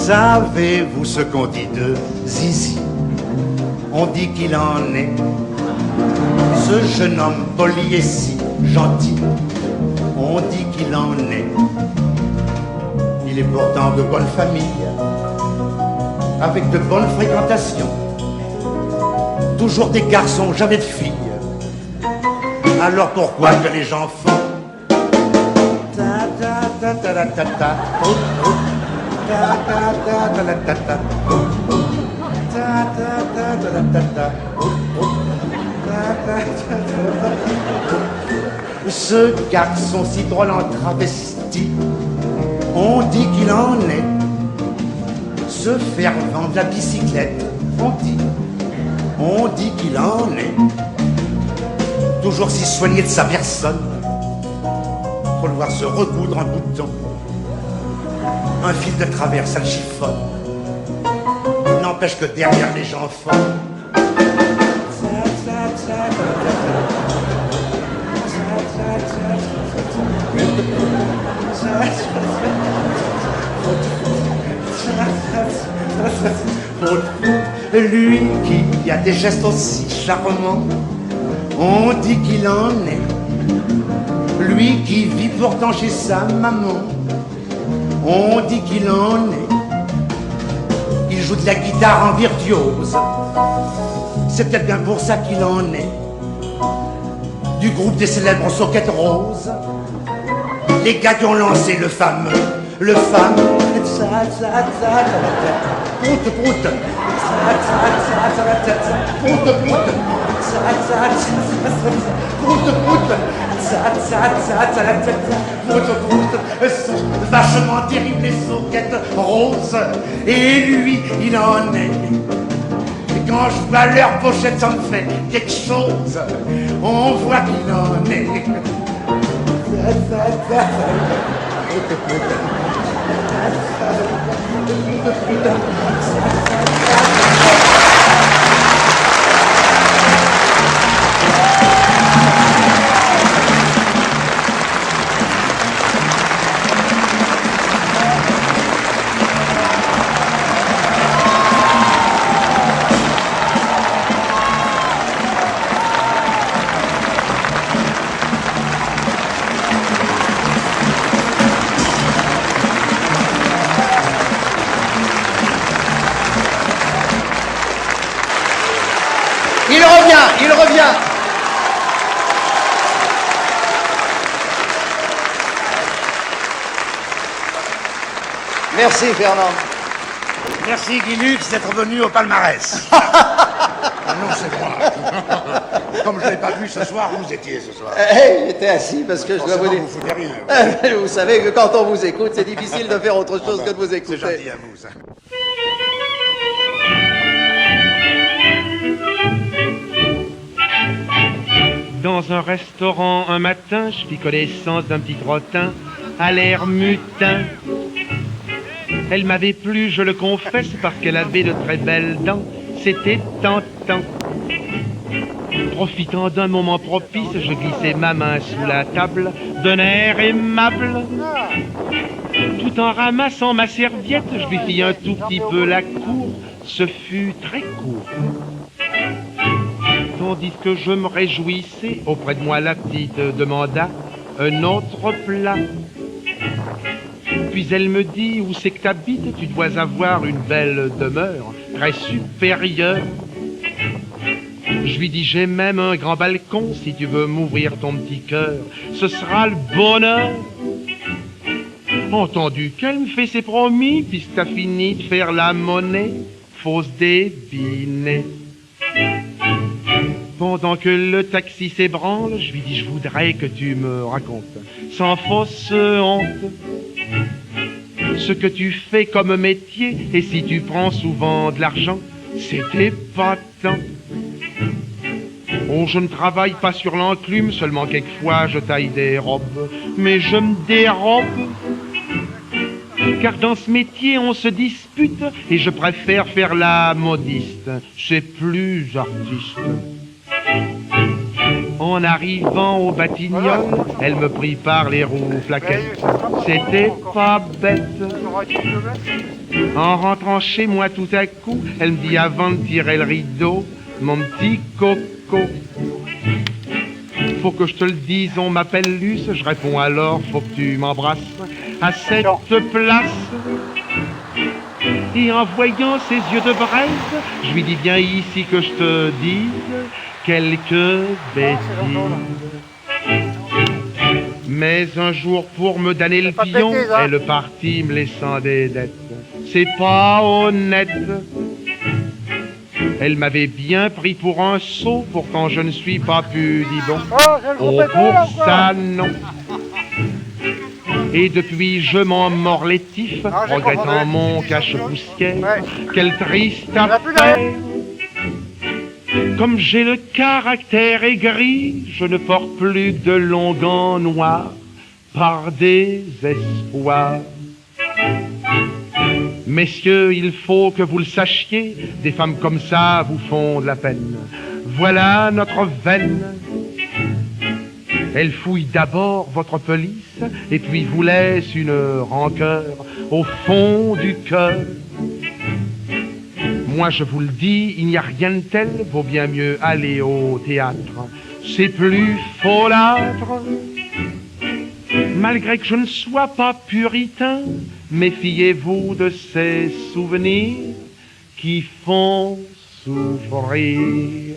Savez-vous ce qu'on dit de Zizi? On dit qu'il en est. Ce jeune homme poli et si gentil, on dit qu'il en est. Il est pourtant de bonne famille, avec de bonnes fréquentations. Toujours des garçons, jamais de filles. Alors pourquoi que les gens font ta ta ta ta ta ta ta oh, oh. Ta ta ta ta ta ta ta oh, oh. Ta ta ta ta ta ta oh, oh. Ta ta ta ta ta. Ce garçon si drôle en travesti, on dit qu'il en est. Ce fervent de la bicyclette, on dit qu'il en est. Toujours si soigné de sa personne, faut le voir se recoudre un bouton. Un fil de travers, ça le chiffonne. N'empêche que derrière les gens forts, lui qui a des gestes aussi charmants, on dit qu'il en est. Lui qui vit pourtant chez sa maman, on dit qu'il en est. Il joue de la guitare en virtuose, c'est peut-être bien pour ça qu'il en est. Du groupe des célèbres soquettes roses, les gars qui ont lancé le fameux prout prout, vachement terrible les soquettes roses, et lui il en est. Et quand je vois leur pochette, ça me fait quelque chose, on voit qu'il en est. Il revient. Merci Fernand. Merci Guy Lux d'être venu au palmarès. Ah non, c'est moi. Comme je ne l'ai pas vu ce soir, vous étiez ce soir. J'étais assis parce que je dois vous dire... Vous foutez rien. Vous savez que quand on vous écoute, c'est difficile de faire autre chose que de vous écouter. C'est gentil à vous, ça. Dans un restaurant un matin, je fis connaissance d'un petit crottin à l'air mutin. Elle m'avait plu, je le confesse, parce qu'elle avait de très belles dents. C'était tentant. Profitant d'un moment propice, je glissai ma main sous la table d'un air aimable. Tout en ramassant ma serviette, je lui fis un tout petit peu la cour. Ce fut très court. Tandis que je me réjouissais, auprès de moi la petite demanda un autre plat. Puis elle me dit, où c'est que t'habites? Tu dois avoir une belle demeure, très supérieure. Je lui dis, j'ai même un grand balcon, si tu veux m'ouvrir ton petit cœur, ce sera le bonheur. Entendu qu'elle me fait ses promis, puisque t'as fini de faire la monnaie, faut se débiner. Pendant que le taxi s'ébranle, je lui dis, je voudrais que tu me racontes, sans fausse honte, ce que tu fais comme métier, et si tu prends souvent de l'argent, c'est épatant. Oh, je ne travaille pas sur l'enclume, seulement quelquefois je taille des robes, mais je me dérobe. Car dans ce métier on se dispute, et je préfère faire la modiste, c'est plus artiste. En arrivant au Batignolles, elle me prit par les roues flaquettes. C'était pas bête. En rentrant chez moi tout à coup, elle me dit avant de tirer le rideau, mon petit coco, faut que je te le dise, on m'appelle Luce. Je réponds alors, faut que tu m'embrasses à cette place. Et en voyant ses yeux de braise, je lui dis viens ici que je te dise quelques bêtises. Mais un jour pour me donner le pion, elle est partie me laissant des dettes. C'est pas honnête. Elle m'avait bien pris pour un sot, pourtant je ne suis pas pudibond. Oh, pour ça, non. Et depuis je m'en mords les tifs, regrettant mon cache-poussière. Quelle triste affaire. Comme j'ai le caractère aigri, je ne porte plus de long gants noirs par désespoir. Messieurs, il faut que vous le sachiez, des femmes comme ça vous font de la peine. Voilà notre veine. Elle fouille d'abord votre pelisse et puis vous laisse une rancœur au fond du cœur. Moi je vous le dis, il n'y a rien de tel, vaut bien mieux aller au théâtre. C'est plus folâtre. Malgré que je ne sois pas puritain, méfiez-vous de ces souvenirs qui font souffrir.